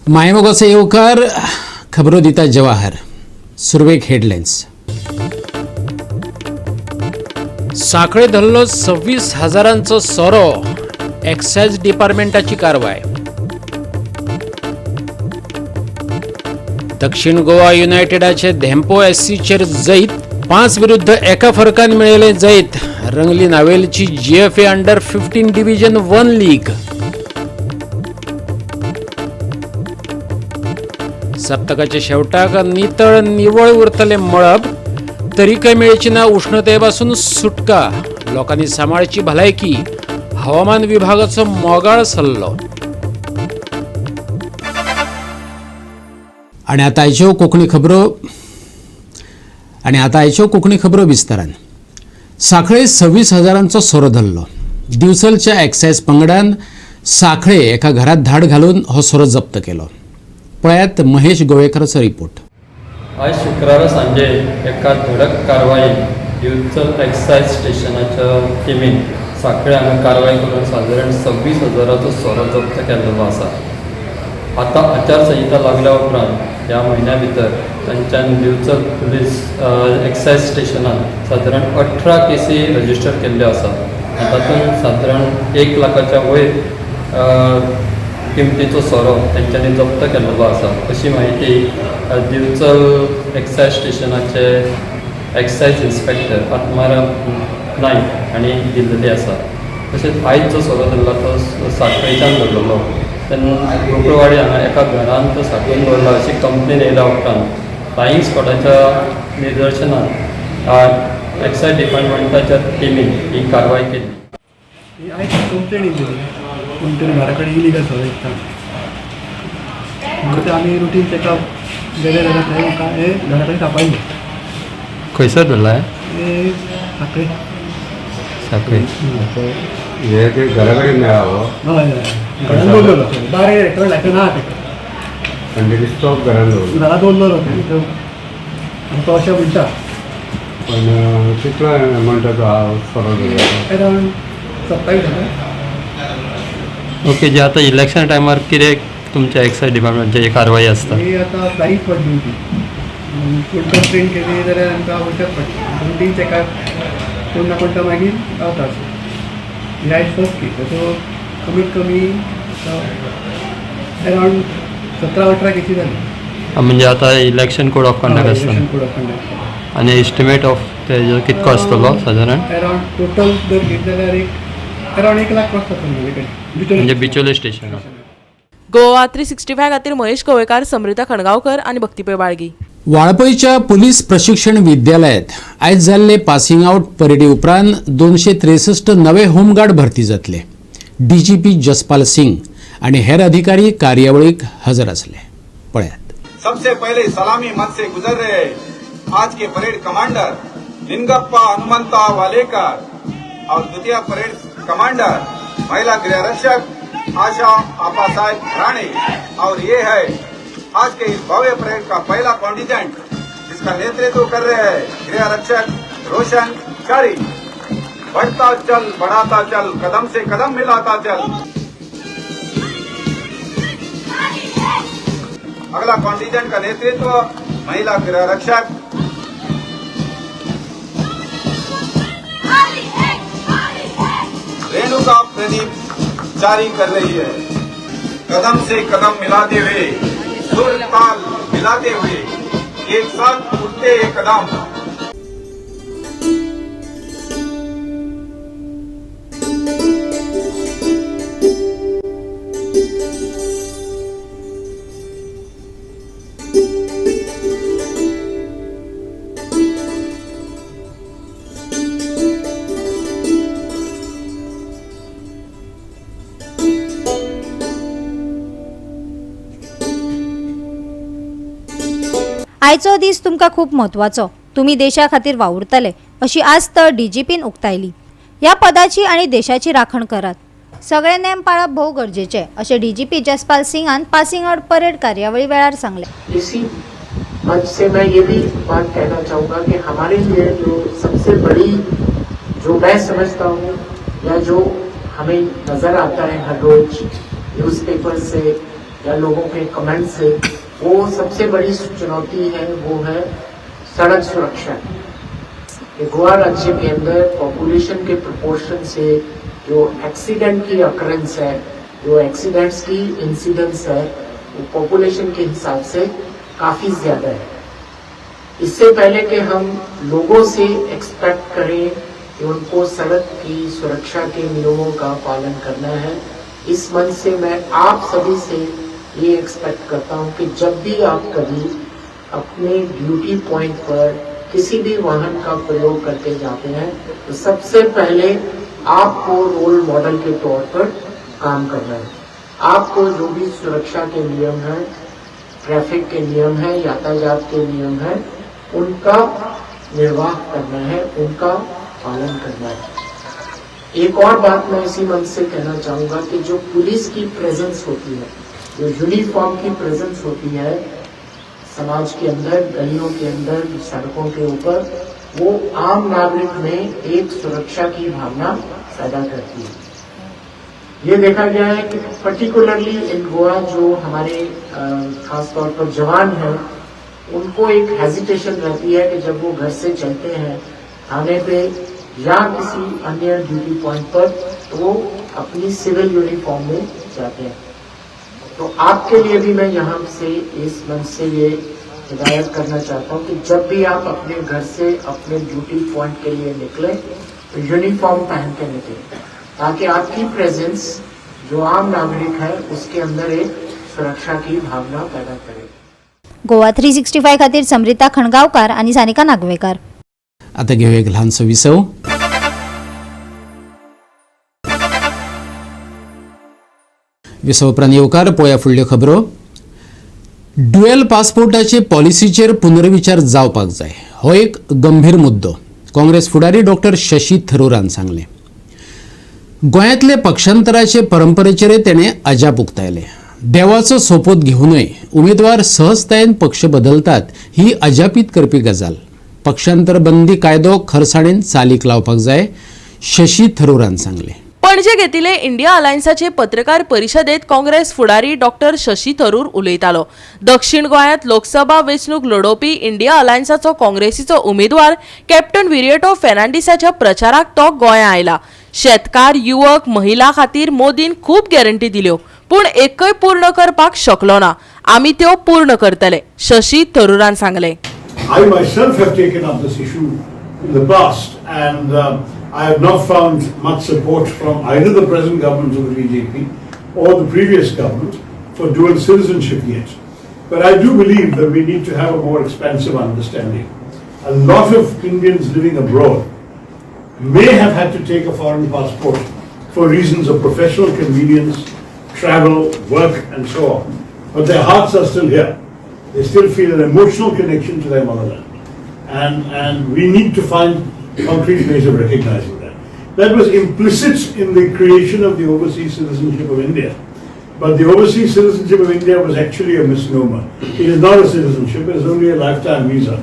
मायमोगाचे येवकार खबरो दिता जवाहर. सुरवेक हेडलायन्स. साखळे धरलो 26,000 सोरो. एक्सायज डिपार्टमेंटाची कारवाय. दक्षिण गोवा युनायटेडाचे धेंपो एससीचेर जैत. 5 विरुद्ध 1 फरकान मेळयले जैत. रंगली नावेलची जीएफए अंडर 15 डिव्हिजन 1 लीग. सप्तकाच्या शेवटाक नितळ निवळ उरतले मळब. तरीकय मेळची ना उष्णतेपासून सुटका. लोकांनी सांबाळची भलायकी. हवामान विभागाचो मोगाळ सल्लो. आणि आता आयच्यो कोंकणी खबरो विस्तारान. साखळे 26,000 सोरो धरलो. दिवचलच्या एक्सायज पंगडान साखळे एका घरात धाड घालून हो सोरो जप्त केलो. पळयात महेश गोवेकरचो रिपोर्ट. आज शुक्रारा सांजे एका धडक कारवाई दिवचल एक्सायज स्टेशनाच्या टिमीन साखळे हांगा कारवाई करून सादारण 26,000 सोरो जप्त केल्लो आसा. आता आचारसंहिता लागल्या उपरांत ह्या म्हयन्या भितर तांच्यान दिवचल पुलीस एक्सायज स्टेशनात सादारण 18 केसी रजिस्टर केल्ल्यो आसा. तातूंत सादारण 1 लाखाच्या वयर किमतीचो सोरो तांच्यांनी जप्त केल्लो आसा अशी माहिती दिवचल एक्सायज स्टेशनाचे एक्सायज इन्स्पेक्टर आत्माराम नायक हांणी दिल्लेली आसा. तशेंच आयज जो सोरो धरला तो साखळेच्यान धरलेलो. तेन्ना गोकुळवाडी हांगा एका घरांत तो सांठोवन दवरला अशी कंप्लेन येयल्या उपरांत फ्लायींग स्क्वॉडाच्या निर्देशनात एक्सायज डिपार्टमेंटाच्या टिमीन ही कारवाय केली. आयज कंप्लेन येयली पूण तरी घरा कडेन इलिगल सोरो विकता म्हणून आमी रुटीन चॅकअप गेले जाल्यार थंय म्हाका हे घरा कडेन सांपडलें. खंयसर धरला हे साखळे साखळे हे ते घरा कडेन मेळ्ळा. हय घरान दवरलेलो बारीक रेकॉर्ड लायक ना ताका आनी तेणी स्टॉक घरान दवरलो. घरा दवरलेलो आनी तो अशें म्हणटा. पण कितलो एमावंटाचो हा सोरो धरला? अरावंड 27,000. ओके. जे आता इलेक्शन टायमार कितें तुमच्या एक्सायज डिपार्टमेंटची कारवाई आसता? ही आतां तारीख पडली ती कोण कंप्लेन केली जाल्यार आमकां वचत पडटा. रुटीन चॅकअप कोण ना कोण मागीर गावता. ही आयज फर्स्ट केस. सो कमीत कमी अरावंड 17-18 केसी जाली. म्हणजे आता इलेक्शन कोड ऑफ कंडक्ट आसता कोड ऑफ कंडक्ट आनी एस्टिमेट ऑफ तेजो कितको आसतलो सादारण? अरावंड टोटल जर घेत जाल्यार एक अरावंड 1 लाख वचता म्हणजे बिचोले स्टेशन. गोवा 365 खातीर महेश गोवेकार, समृता खणगांवकर आणि भक्तीपै बाळगी. वाळपयच्या पुलीस प्रशिक्षण विद्यालयात आयज जाल्ले पासिंग आउट परेडी उपरांत 263 नवे होमगार्ड भरती जातले. डीजीपी जसपाल सिंग आणि हेर अधिकारी कार्यावळीक हजर आसले. पळयात. सबसे पहले सलामी मंच से गुजर रहे आज के परेड कमांडर लिंगप्पा हनुमंता वालेकर और द्वितीय परेड कमांडर महिला गृहरक्षक आशा आपासाहेब राणे. और ये है आज के इस भव्य परेड का पहला कॉन्टिजेंट जिसका नेतृत्व कर रहे हैं गृहरक्षक रोशन चारी. बढ़ता चल बढ़ाता चल कदम से कदम मिलाता चल. अगला कॉन्टिजेंट का नेतृत्व महिला गृहरक्षक रेणुका प्रदीप जारी कर रही है. कदम से कदम मिलाते हुए सुर ताल मिलाते हुए एक साथ उठते ये कदम. आयचो दीस तुमकां खूब म्हत्वाचो. तुम्ही देशा खातीर वावुरतले अशी आस्त डीजीपीन उक्तायली. ह्या पदाची आणि देशाची राखण करात. सगळे नेम पाळप भोव गरजेचे अशें डीजीपी जसपाल सिंगान पासिंग आउट परेड कार्यावळी वेळार सांगले. इसी मंच से मैं ये भी बात कहना चाहूँगा कि हमारे लिए जो सबसे बड़ी जो मैं समझता हूँ या जो हमें नज़र आता है हर रोज न्यूज़पेपर से या लोगों के कमेंट से, वो सबसे बड़ी चुनौती है, वो है सड़क सुरक्षा। ये गोवा राज्य के अंदर पॉपुलेशन के प्रोपोर्शन से जो एक्सीडेंट की अकरेंस है, जो एक्सीडेंट्स की इंसिडेंस है, वो पॉपुलेशन के हिसाब से काफी ज्यादा है। इससे पहले कि हम लोगों से एक्सपेक्ट करें कि उनको सड़क की सुरक्षा के नियमों का पालन करना है, इस मन से मैं आप सभी से ये एक्सपेक्ट करता हूं कि जब भी आप कभी अपने ड्यूटी पॉइंट पर किसी भी वाहन का प्रयोग करके जाते हैं तो सबसे पहले आपको रोल मॉडल के तौर पर काम करना है। आपको जो भी सुरक्षा के नियम हैं, ट्रैफिक के नियम हैं, यातायात के नियम हैं, उनका निर्वाह करना है, उनका पालन करना है। एक और बात मैं इसी मन से कहना चाहूंगा कि जो पुलिस की प्रेजेंस होती है, जो यूनिफॉर्म की प्रेजेंस होती है समाज के अंदर, गलियों के अंदर, सड़कों के ऊपर, वो आम नागरिक में एक सुरक्षा की भावना पैदा करती है। ये देखा गया है कि पर्टिकुलरली इन गोवा जो हमारे खासतौर पर जवान हैं, उनको एक हेजिटेशन रहती है कि जब वो घर से चलते हैं थाने पे या किसी अन्य ड्यूटी पॉइंट पर, तो वो अपनी सिविल यूनिफॉर्म में जाते हैं। तो आपके लिए भी मैं यहाँ से इस मंच से ये हिदायत करना चाहता हूँ कि जब भी आप अपने घर से अपने ड्यूटी पॉइंट के लिए निकले तो यूनिफॉर्म पहन के निकले, ताकि आपकी प्रेजेंस जो आम नागरिक है उसके अंदर एक सुरक्षा की भावना पैदा करे। गोवा 365 खातीर समृता खणगावकार आणि सानिका नागवेकर। आता घेऊया एक लहानसं विसव. विसव उपरांत येवकार पळोवया फुडल्यो खबरो. ड्युएल पासपोर्टाचे पॉलिसीचेर पुनर्विचार जावपाक जाय, हो एक गंभीर मुद्दो काँग्रेस फुडारी डॉक्टर शशी थरूरान सांगले. गोंयांतले पक्षांतराचे परंपरेचेर तेणें अजाप उक्तायले. देवाचो सोपूत घेवनय उमेदवार सहजतायेन पक्ष बदलतात ही अजापीत करपी गजाल. पक्षांतर बंदी कायदो खरसाणेन चालीक लावपाक जाय, शशी थरूरान सांगले. पणजे घेतिल्ले इंडिया अलायन्साचे पत्रकार परिशदेत काँग्रेस फुडारी डॉक्टर शशी थरूर उलयतालो. दक्षिण गोंयांत लोकसभा वेंचणूक लडोवपी इंडिया अलायन्साचो काँग्रेसीचो उमेदवार कॅप्टन विरिएटो फेर्नांडीसाच्या प्रचाराक तो गोंयां आयला. शेतकार, युवक, महिला खातीर मोदीन खूब गॅरंटी दिल्यो, पूण एकय पूर्ण करपाक शकलो ना. आमी त्यो पूर्ण करतले, शशी थरूरान सांगले. I myself have taken up this issue in the past, and I have not found much support from either the present government of the BJP or the previous government for dual citizenship yet. But I do believe that we need to have a more expansive understanding. A lot of Indians living abroad may have had to take a foreign passport for reasons of professional convenience, travel, work, and so on. But their hearts are still here. They still feel an emotional connection to their motherland. And we need to find concrete ways of recognizing that. That was implicit in the creation of the Overseas Citizenship of India. But the Overseas Citizenship of India was actually a misnomer. It is not a citizenship, it is only a lifetime visa.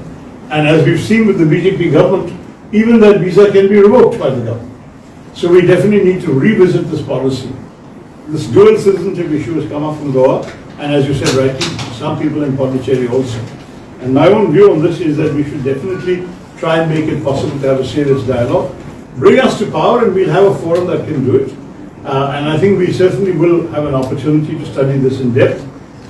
And as we've seen with the BJP government, even that visa can be revoked by the government. So we definitely need to revisit this policy. This dual citizenship issue has come up from Goa, and as you said rightly, some people in Pondicherry also. And my own view on this is that we should definitely try and make it possible to have a serious dialogue. Bring us to power and we'll have a forum that can do it. And I think we certainly will have an opportunity to study this in depth.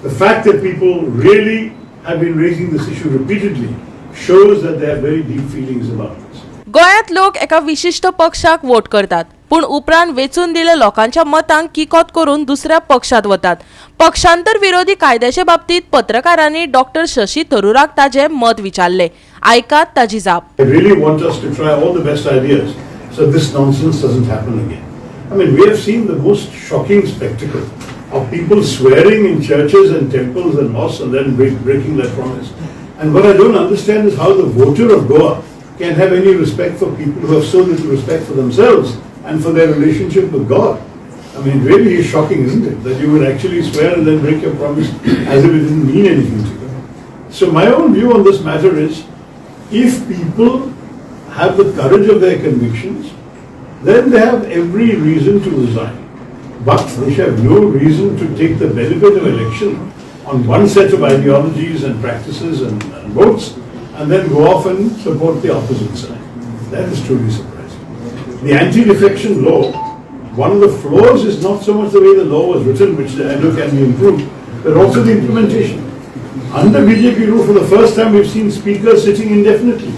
The fact that people really have been raising this issue repeatedly shows that they have very deep feelings about this. गोंयांत लोक एका विशिष्ट पक्षाक vote करतात, पूण उपरांत वेचून दिल्या लोकांच्या मतांक किकोत करून दुसऱ्या पक्षात वतात. पक्षांतर विरोधी कायद्याचे बाबतीत पत्रकारांनी डॉक्टर शशी थरूराक ताजे मत विचारले. ऐकात ताजी जाप. I really want us to try all the best ideas so this nonsense doesn't happen again. I mean, we have seen the most shocking spectacle of people swearing in churches and temples and mosques and then breaking their promise. And what I don't understand is how the voter of Goa can have any respect for people who have so little respect for themselves and for their relationship with God. I mean, it really is shocking, isn't it, that you would actually swear and then break your promise as if it didn't mean anything to you. So my own view on this matter is, if people have the courage of their convictions, then they have every reason to resign. But they should have no reason to take the benefit of election on one set of ideologies and practices and votes and then go off and support the opposite side. That is truly surprising. The anti-defection law, one of the flaws is not so much the way the law was written, which I know can be improved, but also the implementation. Under BJP rule, for the first time, we've seen speakers sitting indefinitely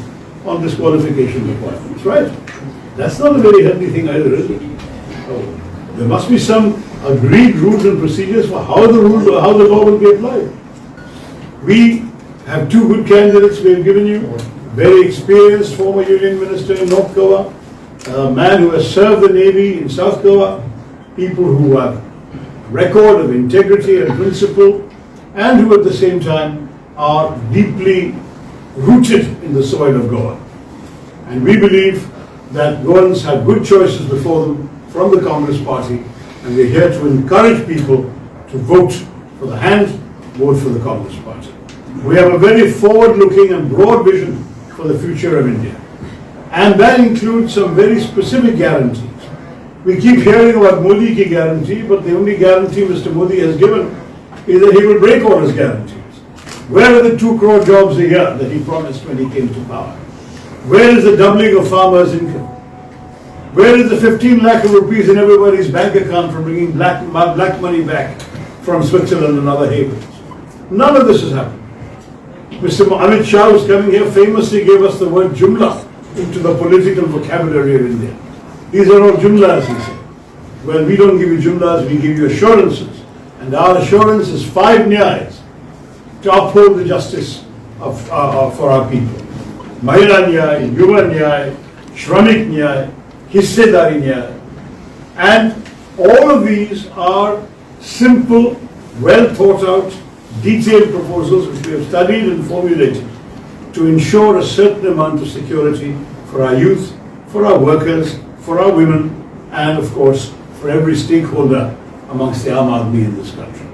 on disqualification requirements, right? That's not a very healthy thing either, is it? There must be some agreed rules and procedures for how the law will be applied. We have two good candidates we have given you. Very experienced former Union Minister in North Goa, a man who has served the Navy in South Goa, people who have record of integrity and principle, and who at the same time are deeply rooted in the soil of Goa. And we believe that Goans have good choices before them from the Congress Party, and we're here to encourage people to vote for the hand, vote for the Congress Party. We have a very forward-looking and broad vision for the future of India, and that includes some very specific guarantees. We keep hearing about Modi ki guarantee, but the only guarantee Mr. Modi has given is that he will break all his guarantees. Where are the 2 crore jobs a year that he promised when he came to power? Where is the doubling of farmers' income? Where is the 15 lakh rupees in everybody's bank account for bringing black money back from Switzerland and other havens? None of this has happened. Mr. Amit Shah, who's coming here, famously gave us the word Jumla into the political vocabulary of India. These are all Jumlas, he said. Well, we don't give you Jumlas, we give you assurances. And our assurance is 5 Nyayas to uphold the justice for our people. Mahila Nyay, Yuva Nyay, Shramik Nyay, Hissedari Nyay. And all of these are simple, well thought out, detailed proposals which we have studied and formulated to ensure a certain amount of security for our youth, for our workers, for our women, and of course for every stakeholder amongst the Aam Aadmi in this country.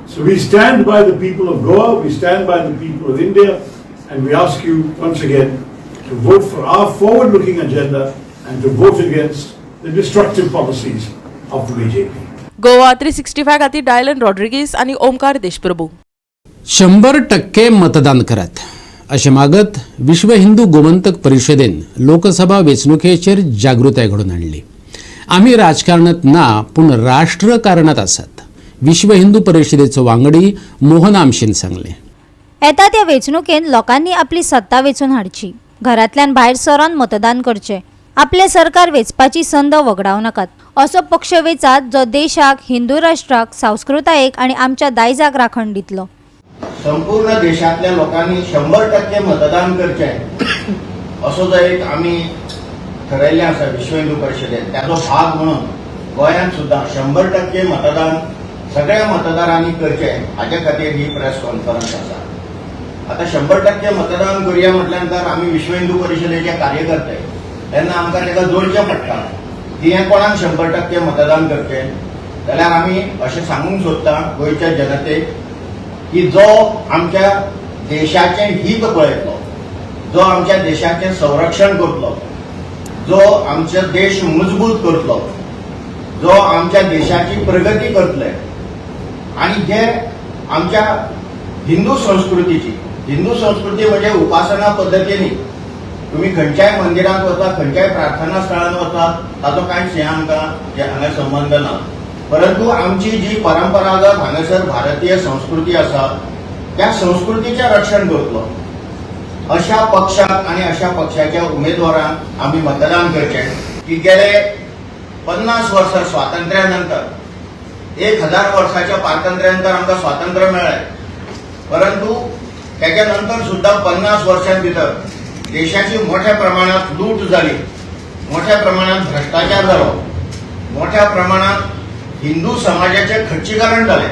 So we stand by the people of Goa, we stand by the people of India, and we ask you once again to vote for our forward-looking agenda and to vote against the destructive policies of the BJP. Goa 365 खातीर Dylan Rodrigues आणि ओमकार देशप्रभू. 100% मतदान करात अशें मागत विश्व हिंदू गोमंतक परिशदेन लोकसभा वेंचणुकेचेर जागृताय घडोवन हाडली. आमी राजकारणांत ना पूण राष्ट्रकारणांत आसात, विश्व हिंदू परिशदेचो वांगडी मोहन आमशेन सांगलें. येता त्या वेंचणुकेन लोकांनी आपली सत्ता वेंचून हाडची, घरांतल्यान भायर सरोन मतदान करचें, आपले सरकार वेचपाची संद वगडाव नाकात, असो पक्ष वेचात जो देशाक, हिंदू राष्ट्राक, संस्कृतायेक आणि आमच्या दायजाक राखण दितलो. संपूर्ण देशातल्या लोकांनी 100% मतदान करचे असो जो एक आम्ही ठरयल्लें आसा विश्व हिंदू परिशदेन, त्याचो भाग म्हणून गोंयांत सुद्दां 100% मतदान सगळ्या मतदारांनी करचे हाचे खातीर ही प्रेस कॉन्फरन्स आसा. आता 100% मतदान करूया म्हटल्यानंतर आम्ही विश्व हिंदू परिशदेचे कार्यकर्ते तेन्ना आमकां तेका जोडचें पडटा की हें कोणाक 100% मतदान करचे, जाल्यार आमी अशें सांगूंक सोदता गोंयच्या जनतेक की जो आमच्या देशाचें हित पळयतलो, जो आमच्या देशाचें संरक्षण करतलो, जो आमचो देश मजबूत करतलो, जो आमच्या देशाची प्रगती करतले आणि जे आमच्या हिंदू संस्कृती म्हणजे उपासना पद्धतीने तुम्ही खंयच्याय मंदिरात वता, खंयच्याय प्रार्थना स्थळांत वता, ताचो कांयच हांगा संबंध ना. परंतु आमची जी परंपरागत हांगासर भारतीय संस्कृती आसा त्या संस्कृतीचें रक्षण करतलो अशा पक्षाक आणि अशा पक्षाच्या उमेदवारांक आम्ही मतदान करचें. की गेले 50 वर्सां स्वातंत्र्यानंतर 1000 वर्साच्या स्वातंत्र्यानंतर आमकां स्वातंत्र्य मेळ्ळें, परंतु त्याच्या नंतर सुद्धा 50 वर्षां भितर देशाची मोठ्या प्रमाणात लूट झाली, मोठ्या प्रमाणात भ्रष्टाचार झालो, मोठ्या प्रमाणात हिंदू समाजाचे खच्चीकरण झाले.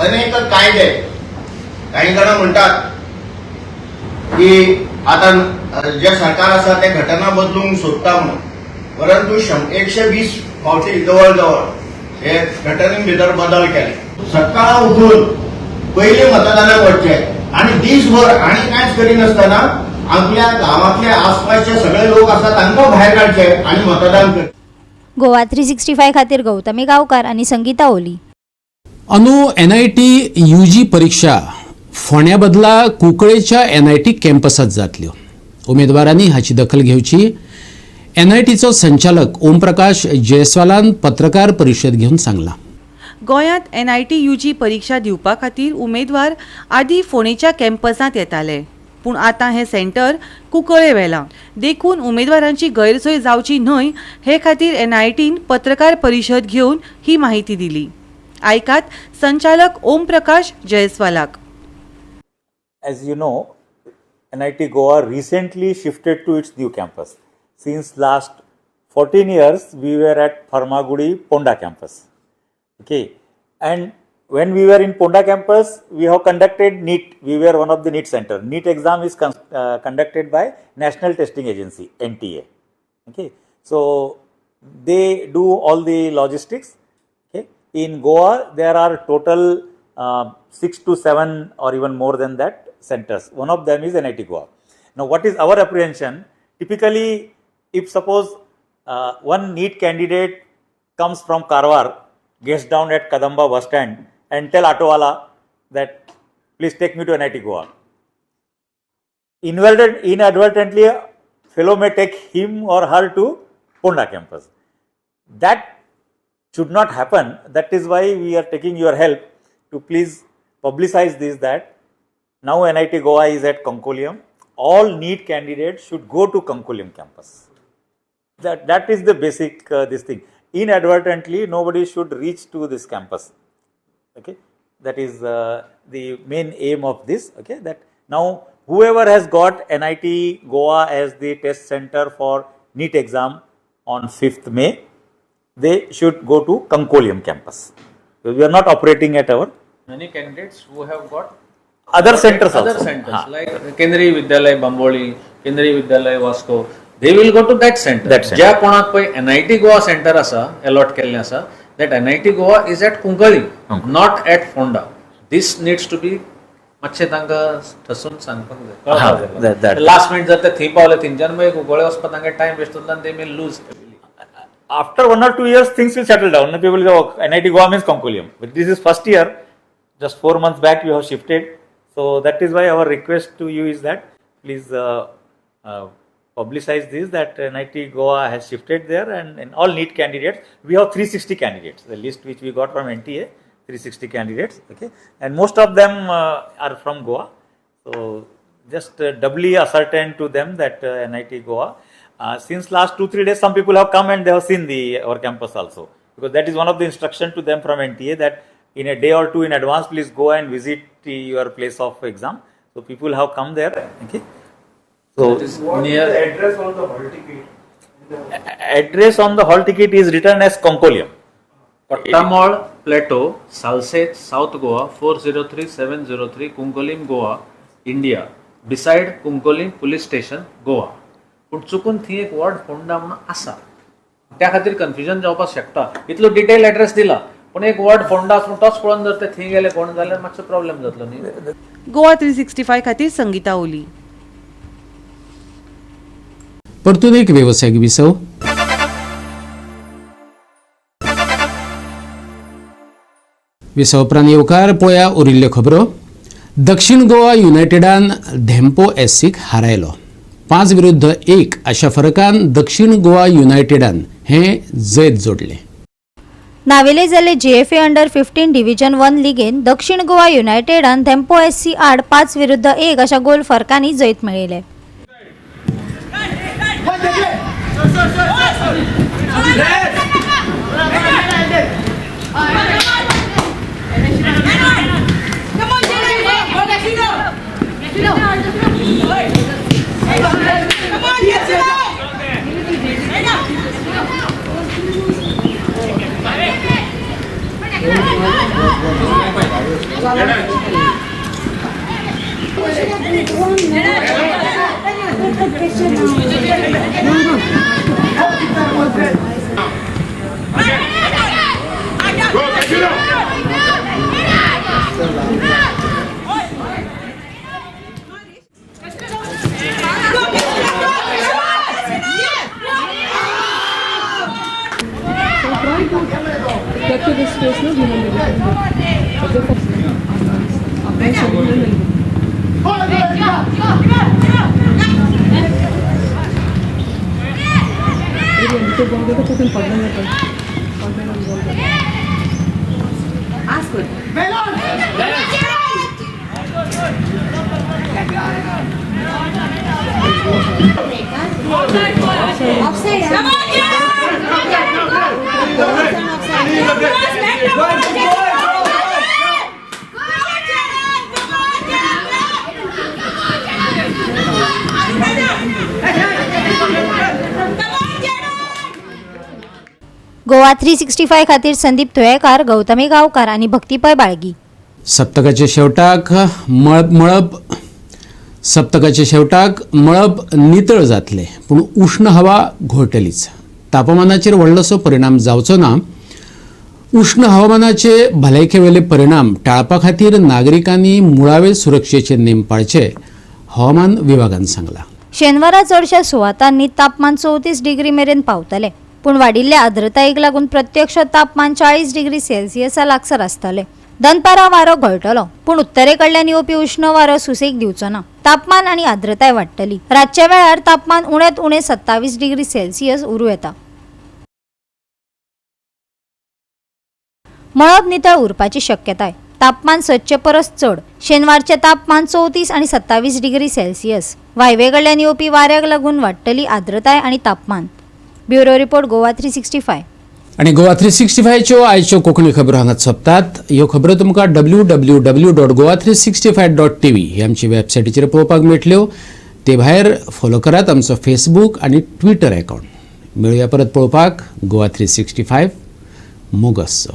अनेक कायदे, काही जण म्हणतात की आता जे सरकार आसा ते घटना बदलूंक सोदता म्हणून, परंतु 120 फावटी जवळ हे घटनेन भितर बदल केले. सकाळ उठून पहिले मतदानाक वचचे आणि दिसभर आणि कांयच करिनासतना आपल्या गावातले आसपासचे सगळे लोक आसात तांकां भायर काडचे आणि मतदान करचे. गोवा 365 खातीर गौतमी गांवकार आणि संगीता ओली. अनु NIT UG परीक्षा फोण्या बदला कुंकळेच्या NIT कॅम्पसात जातल्यो. उमेदवारांनी हाची दखल घेवची. NITचो संचालक ओमप्रकाश जयस्वालान पत्रकार परिशद घेवन सांगला. गोंयांत NIT UG परीक्षा दिवपा खातीर उमेदवार आदी फोणेच्या कॅम्पसांत येताले, पूण आतां हें सेंटर कुंकळे व्हेलां. देखून उमेदवारांची गैरसोय जावची न्हय हे खातीर NITन पत्रकार परिशद घेवन ही माहिती दिली. आयकात संचालक Omprakash जयस्वालाक. As you know, NIT Goa recently shifted to its new campus. Since last 14 years, we were at Pharmagudi Ponda campus. Okay, and when we were in Ponda campus, we have conducted NEET. We were one of the NEET center. NEET exam is conducted by National Testing Agency, NTA. Okay, so they do all the logistics. Okay, in Goa there are total 6 to 7 or even more than that centers. One of them is NIT Goa. Now, what is our apprehension? Typically, if suppose one NEET candidate comes from Karwar, gets down at Kadamba bus stand and tell Autowala that please take me to NIT Goa. Inadvertently, fellow may take him or her to Ponda campus. That should not happen. That is why we are taking your help to please publicize this, that now NIT Goa is at Konkulium. All NEET candidates should go to Konkulium campus. That is the basic this thing. Inadvertently, nobody should reach to this campus. Okay, that is the main aim of this. Okay, that now whoever has got NIT Goa as the test center for NEET exam on 5th May, they should go to Konkulium campus. So we are not operating at our. Many candidates who have got other centers other also. centers like Kendriya Vidyalay Bamboli, Kendriya Vidyalay Vasco, they will go to that center. ज्या कोणाक पळय NIT Goa center आसा allot केल्ले आसा, that NIT Goa is at Kunkali, not at Fonda. This needs to be मातशें तांकां ठसून सांगपाक जाय. लास्ट मिनिट जर ते थंय पावले थंयच्यान मागीर कुंकळे वचपाक तांकां टायम वेस्ट जाता आनी they may lose. After 1 or 2 years, things will settle down. People will go, NIT Goa means Konkulium. But this is first year. Just 4 months back, we have shifted. So that is why our request to you is that please publicize this, that NIT Goa has shifted there, and all NEET candidates. We have 360 candidates. The list which we got from NTA, 360 candidates. Okay, and most of them are from Goa. So just doubly ascertain to them that NIT Goa. Since last 2-3 days, some people have come and they have seen our campus also, because that is one of the instruction to them from NTA, that in a day or two in advance, please go and visit your place of exam. So people have come there. Okay. So near address on the hall ticket. Address on the hall ticket is written as Konkulium. Pattamol Plateau, Salsette, South Goa 403703, Kunkolim, Goa, India. Beside Kunkolim Police Station, Goa. पूण चुकून थंय एक ward Phonda म्हणून आसा, त्या खातीर confusion जावपाक शकता. इतलो डिटेल एड्रेस दिला, पूण एक वॉर्ड फोंडा आसून तोच पळोवन जर ते थंय गेले कोण जाल्यार मातसो प्रॉब्लेम जातलो न्ही. गोवा 365 खातीर संगीता ओली. परतून एक व्यावसायिक विसव. विसव उपरांत येवकार पळोवया उरिल्ल्यो खबरो. दक्षिण गोवा युनायटेडान धेंपो SCक हारयलो. 5-1 अशा फरकान दक्षिण गोवा युनायटेडान हे जैत जोडले. नावेले जाल्ले JFA अंडर-15 डिव्हिजन 1 लिगेन दक्षिण गोवा युनायटेडान धेंपो SC आड 5-1 अशा गोल फरकांनी जैत मेळयले. गोवा 365 खातीर संदीप तुयेकार, गौतमी गांवकार आणि भक्तीपय बाळगी. सप्तकाचे शेवटाक मळब नितळ जातले, पूण उष्ण हवा घोळटलीच. तापमानाचेर व्हडलोसो परिणाम जावचो ना. उष्ण हवामानाचे भलायकेवेले परिणाम टाळपा खातीर नागरिकांनी मुळावे सुरक्षेचे नेम पाळचे, हवामान विभागान सांगला. शेनवारा चडशा सुवातांनी तापमान 34 डिग्री मेरेन पावतले, पूण वाडिल्ल्या आर्द्रतायेक लागून प्रत्यक्ष तापमान 40 डिग्री सेल्सियसा लागसार आसतले. दनपारा वारो गळटलो, पूण उत्तरेकडल्यान येवपी उष्ण वारो सुसेग दिवचो ना. तापमान आनी आर्द्रताय वाडटली. रातच्या वेळार तापमान उणेंत उणें 27 डिग्री सेल्सियस उरूं येता. मळब नितळ उरपाची शक्यताय. तापमान 7चे परस चड. शेनवारचे तापमान 34 आनी 27 डिग्री सेल्सियस. वायवेकडल्यान येवपी वाऱ्याक लागून वाडटली आर्द्रताय आनी तापमान. Bureau report Goa 365. आणि गोवा 365च्यो आयच्यो कोंकणी खबरो हांगाच सोंपतात. ह्यो खबरो तुमकां www.goa365.tv ही आमची वेबसायटीचेर पळोवपाक मेळटल्यो. ते भायर फॉलो करात आमचो फेसबूक आनी ट्विटर अकाउंट. मेळुया परत पळोवपाक. गोवा 365 मोगस.